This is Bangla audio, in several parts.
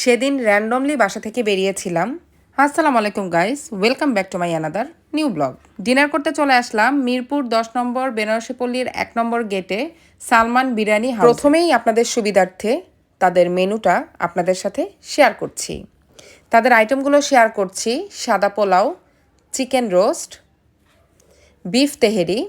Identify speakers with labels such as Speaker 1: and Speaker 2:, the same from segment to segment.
Speaker 1: সেদিন র্যান্ডমলি বাসা থেকে বেরিয়েছিলাম। আসসালামু আলাইকুম guys, welcome back to my another new blog. Dinner করতে চলে আসলাম মিরপুর 10 নম্বর বেনারসি পল্লীর 1 নম্বর গেটে সালমান বিরিয়ানি হাউস। প্রথমেই আপনাদের সুবিধার্থে তাদের মেনুটা আপনাদের সাথে শেয়ার করছি। তাদের আইটেমগুলো শেয়ার করছি: সাদা pulao, chicken roast, beef Tehri.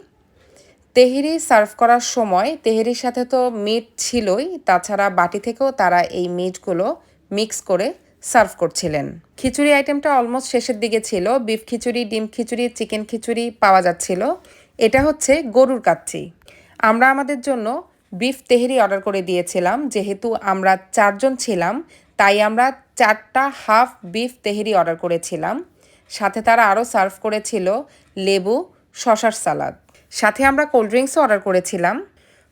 Speaker 1: Tehri serve করার সময় তেহেরির সাথে তো মিট ছিলই, তাছাড়া বাটি থেকেও তারা এই মিটগুলো মিক্স করে সার্ভ করছিলেন। খিচুড়ি আইটেমটা অলমোস্ট শেষের দিকে ছিল। বিফ খিচুড়ি, ডিম খিচুড়ি, চিকেন খিচুড়ি পাওয়া যাচ্ছিল। এটা হচ্ছে গরুর কাচ্চি। আমরা আমাদের জন্য বিফ তেহেরি অর্ডার করে দিয়েছিলাম। যেহেতু আমরা 4 জন ছিলাম, তাই আমরা 4টা হাফ বিফ তেহেরি অর্ডার করেছিলাম। সাথে তারা আরও সার্ভ করেছিল লেবু, শশার সালাদ। সাথে আমরা কোল্ড ড্রিঙ্কসও অর্ডার করেছিলাম।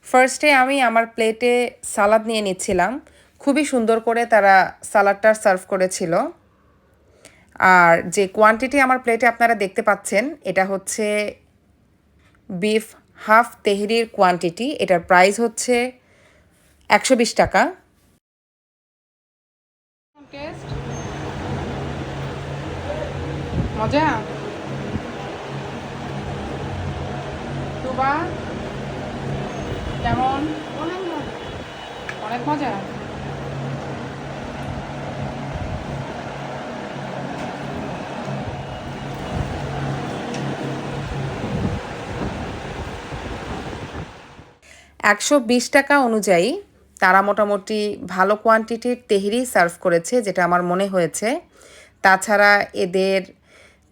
Speaker 1: ফার্স্টে আমি আমার প্লেটে সালাদ নিয়ে নিচ্ছিলাম। খুবই সুন্দর করে তারা সালাডটা সার্ভ করেছিল। আর যে কোয়ান্টিটি আমার প্লেটে আপনারা দেখতে পাচ্ছেন, এটা হচ্ছে বিফ হাফ তেহরির কোয়ান্টিটি। এটার প্রাইস হচ্ছে 120 টাকা। মজা তুবা কেমন? অনেক মজা। $120 অনুযায়ী তারা মোটামুটি ভালো কোয়ান্টিটির তেহেরি সার্ভ করেছে, যেটা আমার মনে হয়েছে। তাছাড়া এদের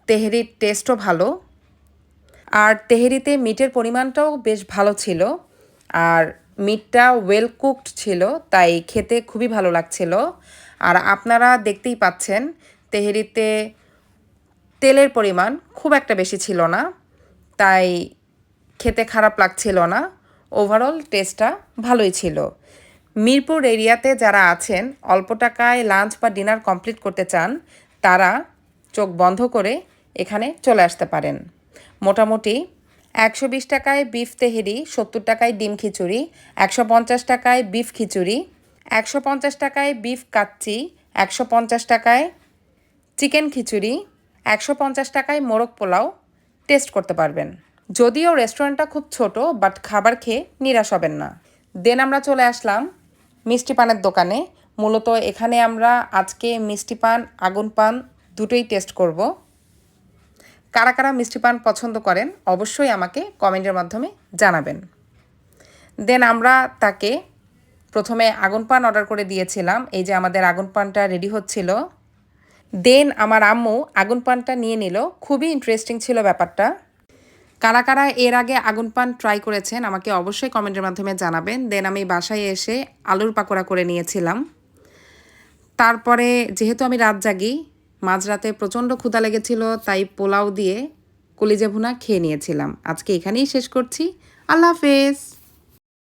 Speaker 1: তেহেরির টেস্টও ভালো, আর তেহেরিতে মিটের পরিমাণটাও বেশ ভালো ছিল, আর মিটটা ওয়েল কুকড ছিল, তাই খেতে খুবই ভালো লাগছিল। আর আপনারা দেখতেই পাচ্ছেন তেহেরিতে তেলের পরিমাণ খুব একটা বেশি ছিল না, তাই খেতে খারাপ লাগছিল না। ওভারঅল টেস্টটা ভালোই ছিল। মিরপুর এরিয়াতে যারা আছেন, অল্প টাকায় লাঞ্চ বা ডিনার কমপ্লিট করতে চান, তারা চোখ বন্ধ করে এখানে চলে আসতে পারেন। মোটামুটি 120 টাকায় বিফ তেহেরি, 70 টাকায় ডিম খিচুড়ি, 150 টাকায় বিফ খিচুড়ি, 150 টাকায় বিফ কাচ্চি, 150 টাকায় চিকেন খিচুড়ি, 150 টাকায় মোরগ পোলাও টেস্ট করতে পারবেন। যদিও রেস্টুরেন্টটা খুব ছোট, বাট খাবার খেয়ে নিরাশ হবেন না। দেন আমরা চলে আসলাম মিষ্টি পানের দোকানে। মূলত এখানে আমরা আজকে মিষ্টি পান, আগুন পান দুটোই টেস্ট করব। কারা কারা মিষ্টি পান পছন্দ করেন অবশ্যই আমাকে কমেন্টের মাধ্যমে জানাবেন। দেন আমরা তাকে প্রথমে আগুন পান অর্ডার করে দিয়েছিলাম। এই যে আমাদের আগুন পানটা রেডি হচ্ছিল। দেন আমার আম্মু আগুন পানটা নিয়ে নিল। খুবই ইন্টারেস্টিং ছিল ব্যাপারটা। কারা কারা এর আগে আগুন পান ট্রাই করেছেন আমাকে অবশ্যই কমেন্টের মাধ্যমে জানাবেন। দেন আমি বাসায় এসে আলুর পাকোড়া করে নিয়েছিলাম। তারপরে যেহেতু আমি রাত জাগি, মাঝরাতে প্রচণ্ড ক্ষুধা লেগেছিল, তাই পোলাও দিয়ে কলিজা ভুনা খেয়ে নিয়েছিলাম। আজকে এখানেই শেষ করছি। আল্লাহ হাফেজ।